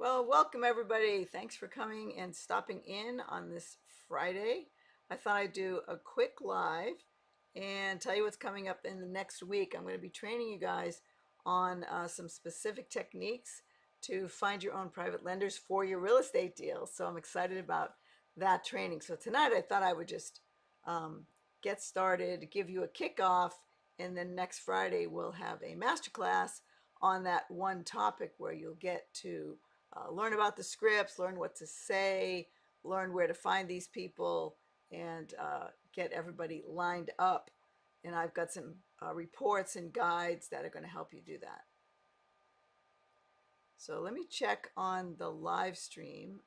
Well, welcome everybody. Thanks for coming and stopping in on this Friday. I thought I'd do a quick live and tell you what's coming up in the next week. I'm going to be training you guys on some specific techniques to find your own private lenders for your real estate deals. So I'm excited about that training. So tonight I thought I would just get started, give you a kickoff, and then next Friday we'll have a masterclass on that one topic where you'll get to learn about the scripts, learn what to say, learn where to find these people, and get everybody lined up. And I've got some reports and guides that are going to help you do that. So let me check on the live stream.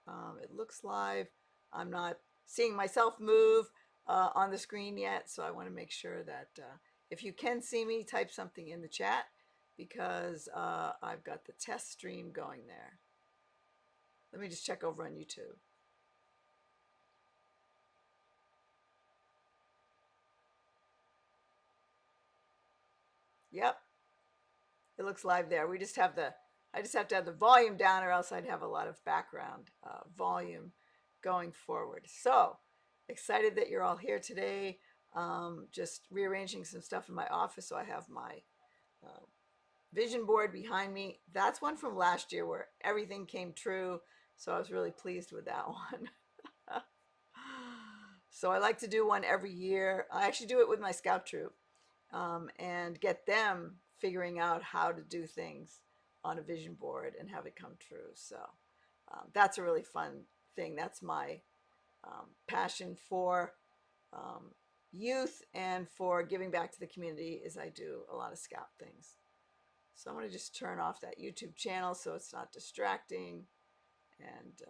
It looks live. I'm not seeing myself move on the screen yet, so I want to make sure that if you can see me, type something in the chat because I've got the test stream going there. Let me just check over on YouTube. Yep, it looks live there. I just have to have the volume down or else I'd have a lot of background volume going forward. So excited that you're all here today. Just rearranging some stuff in my office so I have my vision board behind me. That's one from last year where everything came true. So I was really pleased with that one. So I like to do one every year. I actually do it with my scout troop and get them figuring out how to do things on a vision board and have it come true. So that's a really fun thing. That's my passion for youth and for giving back to the community is I do a lot of scout things. So I'm going to just turn off that YouTube channel so it's not distracting and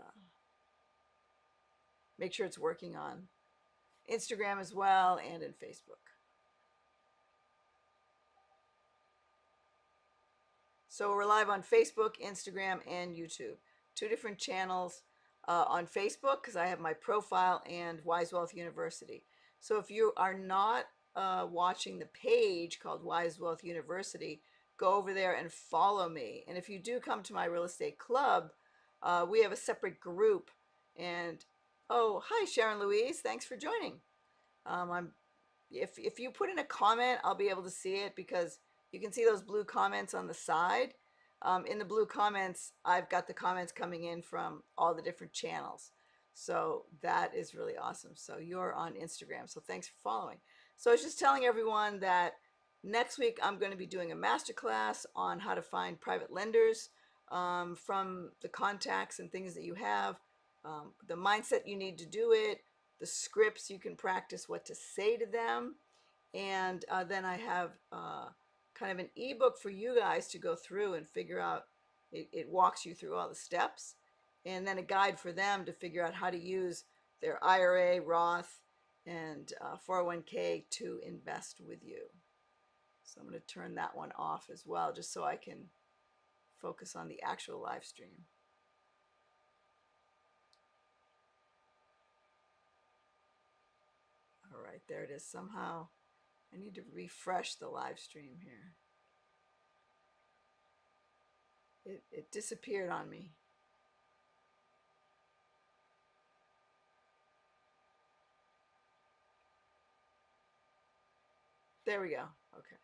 make sure it's working on Instagram as well and in Facebook. So we're live on Facebook, Instagram, and YouTube. 2 different channels on Facebook because I have my profile and Wise Wealth University. So if you are not watching the page called Wise Wealth University, go over there and follow me. And if you do come to my real estate club, we have a separate group. And oh, hi Sharon Louise, thanks for joining. If you put in a comment, I'll be able to see it because you can see those blue comments on the side. In the blue comments, I've got the comments coming in from all the different channels. So that is really awesome. So you're on Instagram. So thanks for following. So I was just telling everyone that next week I'm going to be doing a masterclass on how to find private lenders from the contacts and things that you have, the mindset you need to do it, the scripts you can practice what to say to them. And then I have kind of an ebook for you guys to go through and figure out. It walks you through all the steps, and then a guide for them to figure out how to use their IRA, Roth, and 401k to invest with you. So I'm going to turn that one off as well, just so I can focus on the actual live stream. All right, there it is. Somehow I need to refresh the live stream here. It disappeared on me. There we go. Okay.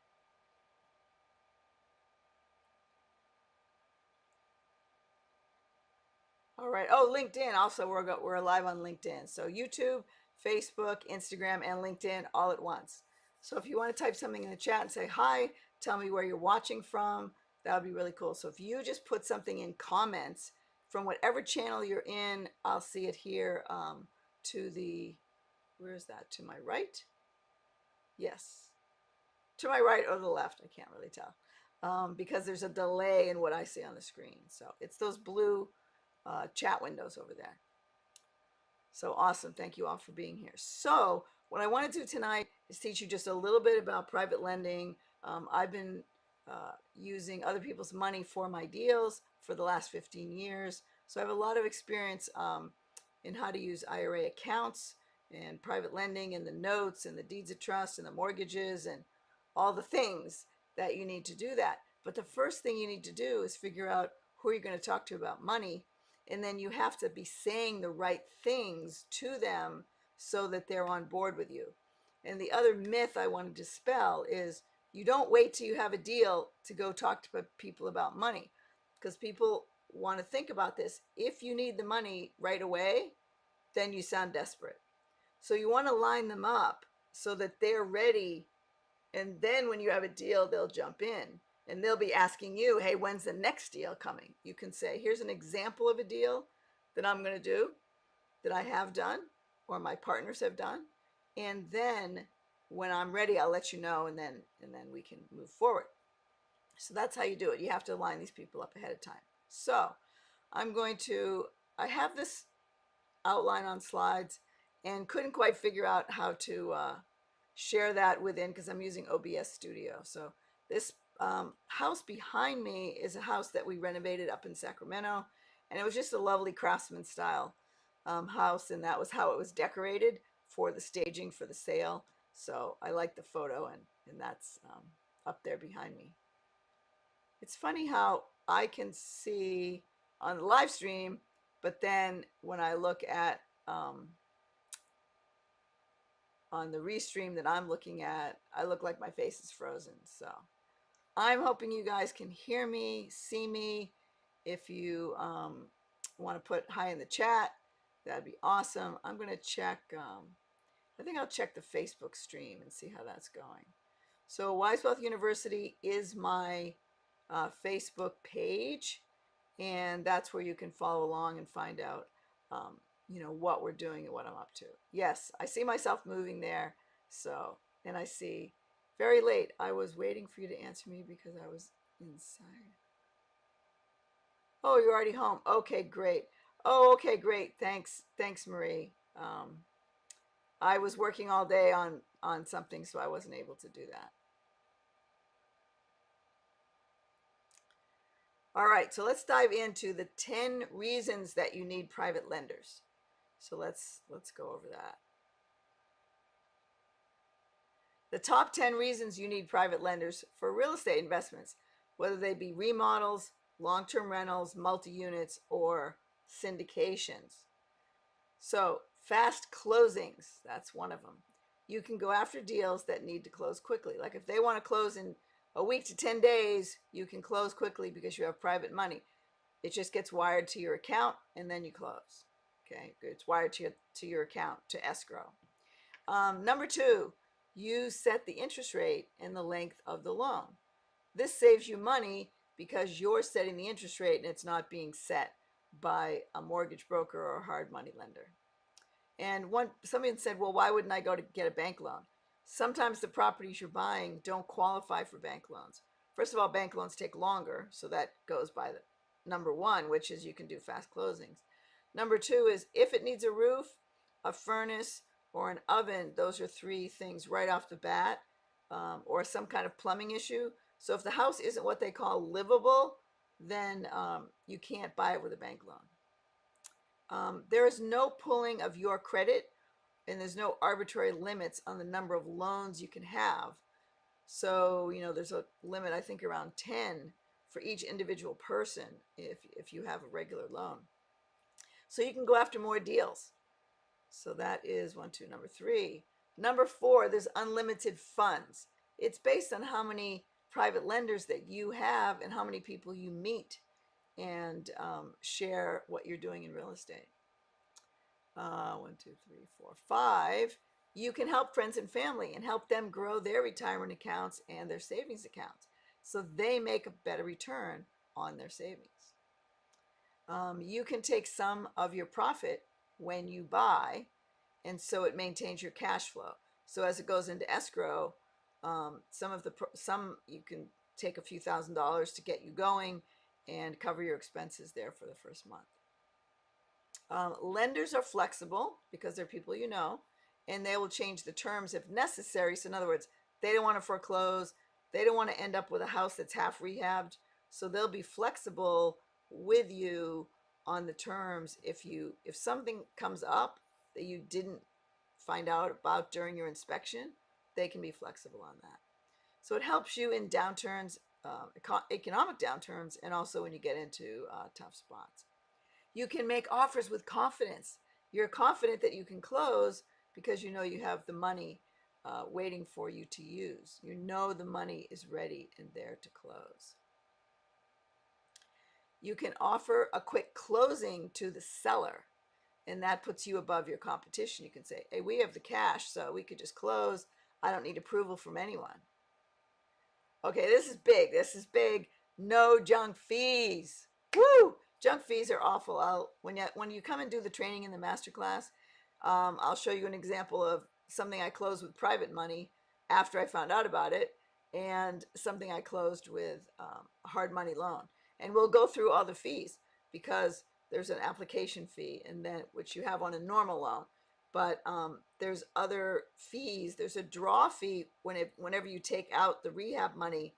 All right. Oh, LinkedIn. Also, we're live on LinkedIn. So YouTube, Facebook, Instagram, and LinkedIn all at once. So if you want to type something in the chat and say hi, tell me where you're watching from, that would be really cool. So if you just put something in comments from whatever channel you're in, I'll see it here to the, where is that? To my right? Yes. To my right or the left. I can't really tell because there's a delay in what I see on the screen. So it's those blue chat windows over there. So awesome. Thank you all for being here. So what I want to do tonight is teach you just a little bit about private lending. I've been using other people's money for my deals for the last 15 years. So I have a lot of experience in how to use IRA accounts and private lending and the notes and the deeds of trust and the mortgages and all the things that you need to do that. But the first thing you need to do is figure out who are you going to talk to about money, and then you have to be saying the right things to them so that they're on board with you. And the other myth I want to dispel is you don't wait till you have a deal to go talk to people about money, because people want to think about this. If you need the money right away, then you sound desperate. So you want to line them up so that they're ready, and then when you have a deal, they'll jump in and they'll be asking you, hey, when's the next deal coming? You can say, here's an example of a deal that I'm going to do, that I have done, or my partners have done. And then when I'm ready, I'll let you know, and then we can move forward. So that's how you do it. You have to line these people up ahead of time. So I have this outline on slides and couldn't quite figure out how to share that within, because I'm using OBS Studio. So this house behind me is a house that we renovated up in Sacramento, and it was just a lovely craftsman style house, and that was how it was decorated for the staging for the sale. So I like the photo, and that's up there behind me. It's funny how I can see on the live stream, but then when I look at on the restream that I'm looking at, I look like my face is frozen. So I'm hoping you guys can hear me, see me. If you want to put hi in the chat, that'd be awesome. I'm going to check, I think I'll check the Facebook stream and see how that's going. So Wise Wealth University is my Facebook page, and that's where you can follow along and find out what we're doing and what I'm up to. Yes, I see myself moving there. So, and I see very late. I was waiting for you to answer me because I was inside. Oh, you're already home. Okay, great. Oh, okay, great. Thanks, Marie. I was working all day on something, so I wasn't able to do that. All right, so let's dive into the 10 reasons that you need private lenders. So let's go over that. The top 10 reasons you need private lenders for real estate investments, whether they be remodels, long-term rentals, multi-units, or syndications. So fast closings, that's one of them. You can go after deals that need to close quickly. Like if they want to close in a week to 10 days, you can close quickly because you have private money. It just gets wired to your account and then you close. Okay, it's wired to your account, to escrow. Number 2, you set the interest rate and the length of the loan. This saves you money because you're setting the interest rate and it's not being set by a mortgage broker or a hard money lender. And somebody said, well, why wouldn't I go to get a bank loan? Sometimes the properties you're buying don't qualify for bank loans. First of all, bank loans take longer, so that goes by the number 1, which is you can do fast closings. Number 2 is if it needs a roof, a furnace, or an oven, those are 3 things right off the bat, or some kind of plumbing issue. So if the house isn't what they call livable, then you can't buy it with a bank loan. There is no pulling of your credit, and there's no arbitrary limits on the number of loans you can have. So, there's a limit, I think around 10 for each individual person if you have a regular loan. So you can go after more deals. So that is 1, 2, number 3. Number 4, there's unlimited funds. It's based on how many private lenders that you have and how many people you meet and share what you're doing in real estate. 1, 2, 3, 4, 5. You can help friends and family and help them grow their retirement accounts and their savings accounts so they make a better return on their savings. You can take some of your profit when you buy, and so it maintains your cash flow. So as it goes into escrow, some you can take a few $1,000s to get you going and cover your expenses there for the first month. Lenders are flexible because they're people you know, and they will change the terms if necessary. So in other words, they don't want to foreclose. They don't want to end up with a house that's half rehabbed. So they'll be flexible with you on the terms. If something comes up that you didn't find out about during your inspection, they can be flexible on that. So it helps you in downturns economic downturns, and also when you get into tough spots. You can make offers with confidence. You're confident that you can close because you know you have the money waiting for you to use. You know the money is ready and there to close. You can offer a quick closing to the seller, and that puts you above your competition. You can say, hey, we have the cash, so we could just close. I don't need approval from anyone. Okay, this is big. This is big. No junk fees. Woo! Junk fees are awful. When you come and do the training in the masterclass, I'll show you an example of something I closed with private money after I found out about it, and something I closed with a hard money loan. And we'll go through all the fees because there's an application fee, and then which you have on a normal loan. But there's other fees. There's a draw fee whenever you take out the rehab money,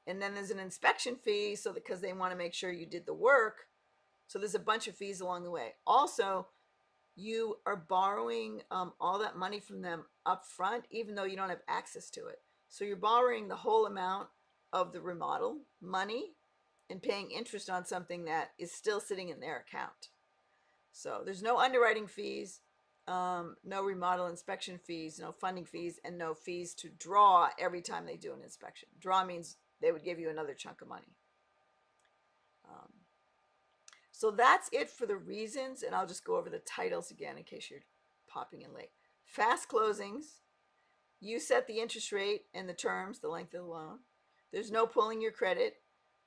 and then there's an inspection fee, so because they want to make sure you did the work. So there's a bunch of fees along the way. Also, you are borrowing all that money from them up front, even though you don't have access to it. So you're borrowing the whole amount of the remodel money and paying interest on something that is still sitting in their account. So there's no underwriting fees, no remodel inspection fees, no funding fees, and no fees to draw every time they do an inspection. Draw means they would give you another chunk of money. So that's it for the reasons, and I'll just go over the titles again in case you're popping in late. Fast closings. You set the interest rate and the terms, the length of the loan. There's no pulling your credit.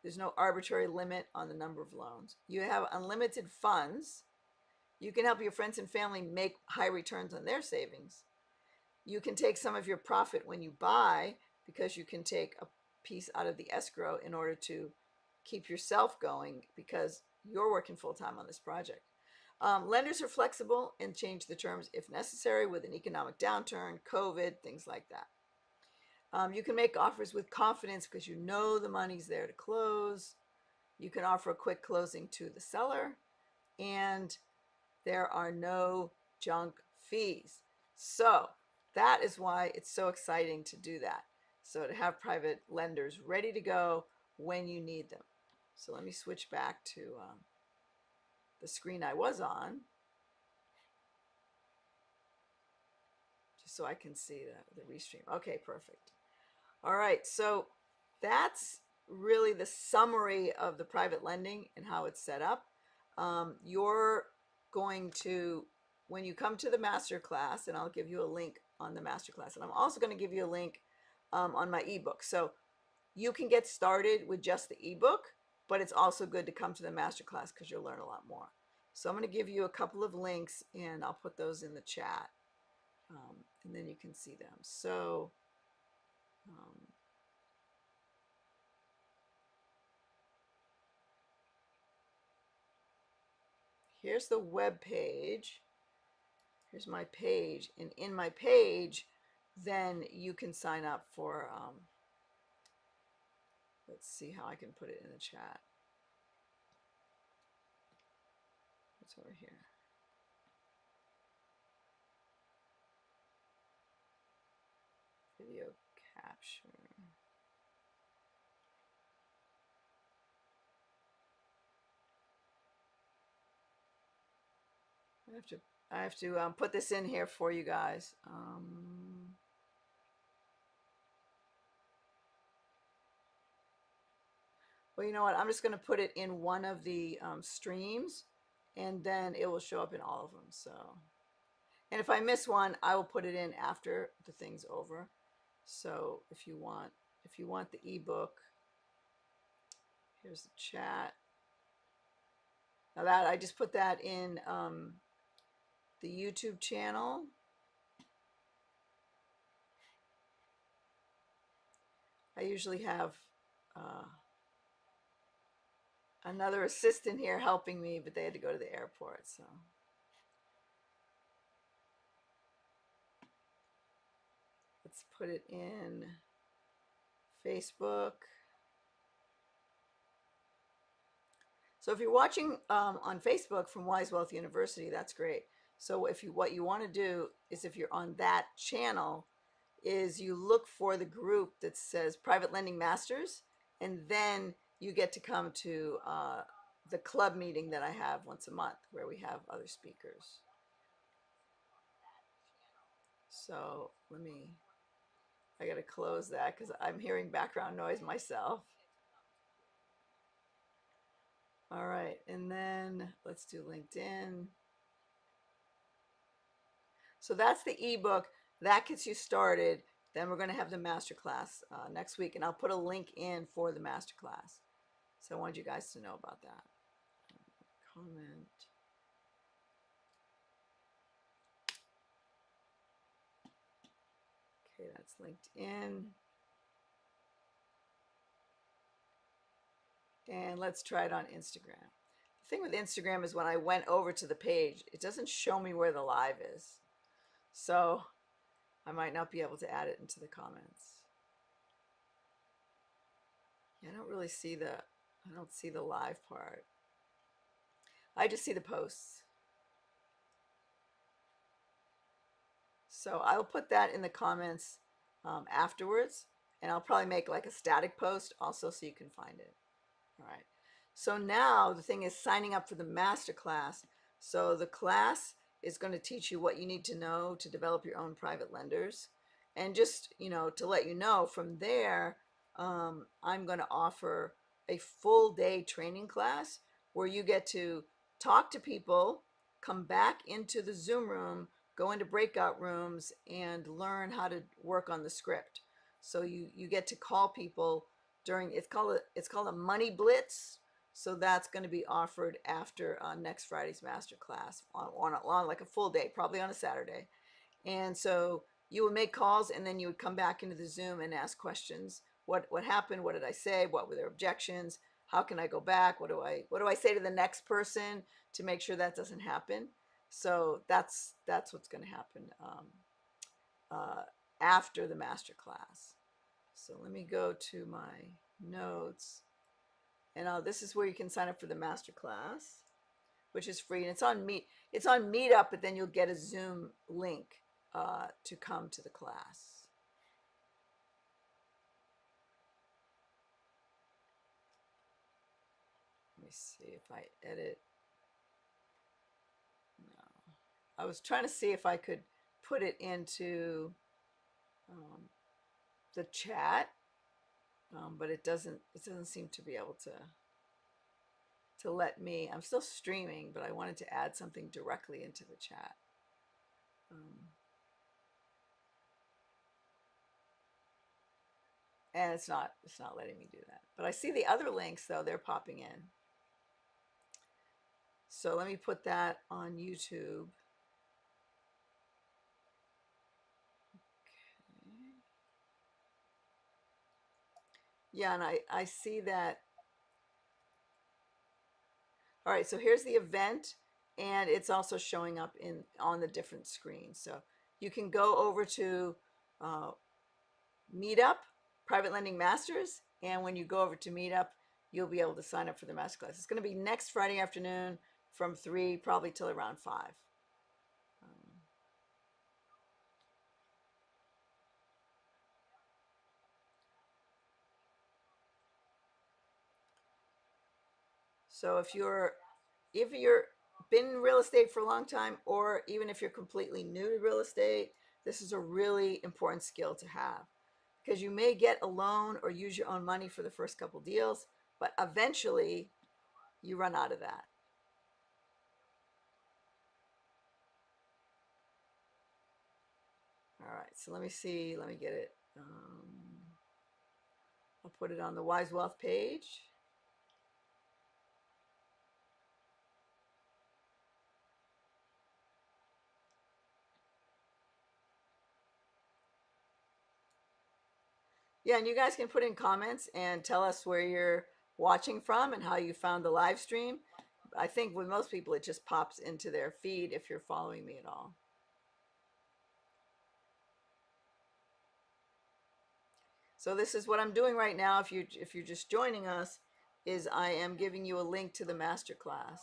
There's no arbitrary limit on the number of loans. You have unlimited funds. You can help your friends and family make high returns on their savings. You can take some of your profit when you buy because you can take a piece out of the escrow in order to keep yourself going because you're working full-time on this project. Lenders are flexible and change the terms if necessary with an economic downturn, COVID, things like that. You can make offers with confidence because you know the money's there to close. You can offer a quick closing to the seller, and there are no junk fees. So that is why it's so exciting to do that. So to have private lenders ready to go when you need them. So let me switch back to the screen I was on, just so I can see the restream. Okay, perfect. All right, so that's really the summary of the private lending and how it's set up. You're going to, when you come to the master class, and I'll give you a link on the master class, and I'm also going to give you a link on my ebook. So you can get started with just the ebook, but it's also good to come to the masterclass because you'll learn a lot more. So I'm going to give you a couple of links, and I'll put those in the chat, and then you can see them. So here's the web page. Here's my page, and in my page, then you can sign up for, let's see how I can put it in the chat. It's over here. Video capture. I have to put this in here for you guys. Well, you know what? I'm just going to put it in one of the streams, and then it will show up in all of them. So, and if I miss one, I will put it in after the thing's over. So if you want the ebook, here's the chat. Now that I just put that in the YouTube channel. I usually have another assistant here helping me, but they had to go to the airport, so. Let's put it in Facebook. So if you're watching on Facebook from Wise Wealth University, that's great. So what you want to do is, if you're on that channel, is you look for the group that says Private Lending Masters, and then you get to come to the club meeting that I have once a month where we have other speakers. So I gotta close that because I'm hearing background noise myself. All right, and then let's do LinkedIn. So that's the ebook that gets you started. Then we're going to have the masterclass next week, and I'll put a link in for the masterclass. So I wanted you guys to know about that. Comment. Okay, that's LinkedIn. And let's try it on Instagram. The thing with Instagram is when I went over to the page, it doesn't show me where the live is. So I might not be able to add it into the comments. Yeah, I don't really see I don't see the live part. I just see the posts. So I'll put that in the comments afterwards, and I'll probably make like a static post also so you can find it. All right. So now the thing is signing up for the master class. So the class is going to teach you what you need to know to develop your own private lenders. And just, to let you know, from there, I'm going to offer a full day training class where you get to talk to people, come back into the Zoom room, go into breakout rooms, and learn how to work on the script. So you get to call people during it's called a money blitz. So that's going to be offered after next Friday's master class on like a full day, probably on a Saturday. And so you would make calls, and then you would come back into the Zoom and ask questions. What happened? What did I say? What were their objections? How can I go back? What do I say to the next person to make sure that doesn't happen? So that's what's going to happen uh, after the master class. So let me go to my notes, and this is where you can sign up for the master class, which is free, and it's on Meetup, but then you'll get a Zoom link to come to the class. Let me see if I edit. No, I was trying to see if I could put it into the chat, but it doesn't seem to be able to let me. I'm still streaming, but I wanted to add something directly into the chat. And it's not letting me do that. But I see the other links though, they're popping in. So let me put that on YouTube. Okay. Yeah, and I see that. All right, so here's the event, and it's also showing up on the different screens. So you can go over to Meetup, Private Lending Masters, and when you go over to Meetup, you'll be able to sign up for the masterclass. It's going to be next Friday afternoon from 3 probably till around 5. So if you're been in real estate for a long time, or even if you're completely new to real estate, this is a really important skill to have, because you may get a loan or use your own money for the first couple deals, but eventually you run out of that. All right, so let me see, let me get it. I'll put it on the Wise Wealth page. Yeah, and you guys can put in comments and tell us where you're watching from and how you found the live stream. I think with most people, it just pops into their feed if you're following me at all. So this is what I'm doing right now. If you're just joining us, is I am giving you a link to the master class.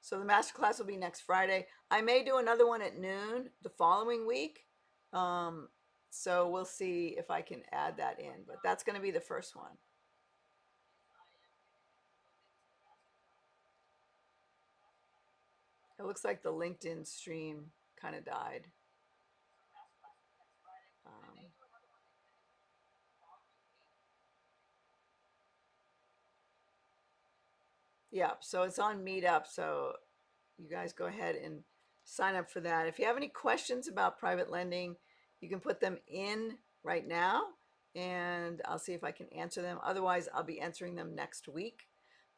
So the master class will be next Friday. I may do another one at noon the following week. Um, so we'll see if I can add that in, but that's going to be the first one. It looks like the LinkedIn stream kind of died. Um, yeah, so it's on Meetup. So you guys go ahead and sign up for that. If you have any questions about private lending, you can put them in right now and I'll see if I can answer them. Otherwise, I'll be answering them next week.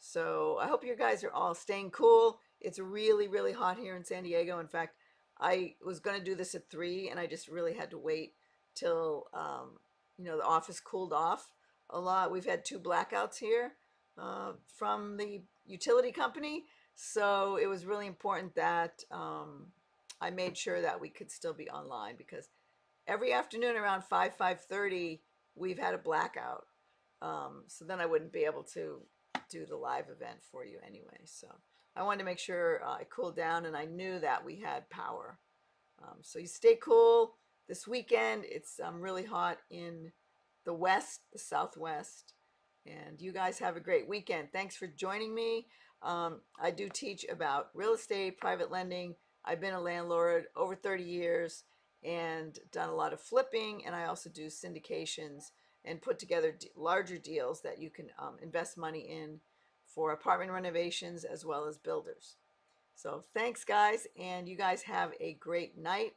So I hope you guys are all staying cool. It's really, really hot here in San Diego. In fact, I was going to do this at 3 and I just really had to wait till, the office cooled off a lot. We've had 2 blackouts here from the utility company. So it was really important that I made sure that we could still be online because every afternoon around 5:30 we've had a blackout. So then I wouldn't be able to do the live event for you anyway. So I wanted to make sure I cooled down and I knew that we had power. So you stay cool. This weekend it's really hot in the west, the southwest, and you guys have a great weekend. Thanks for joining me. I do teach about real estate, private lending. I've been a landlord over 30 years and done a lot of flipping, and I also do syndications and put together larger deals that you can invest money in for apartment renovations as well as builders. So thanks, guys, and you guys have a great night.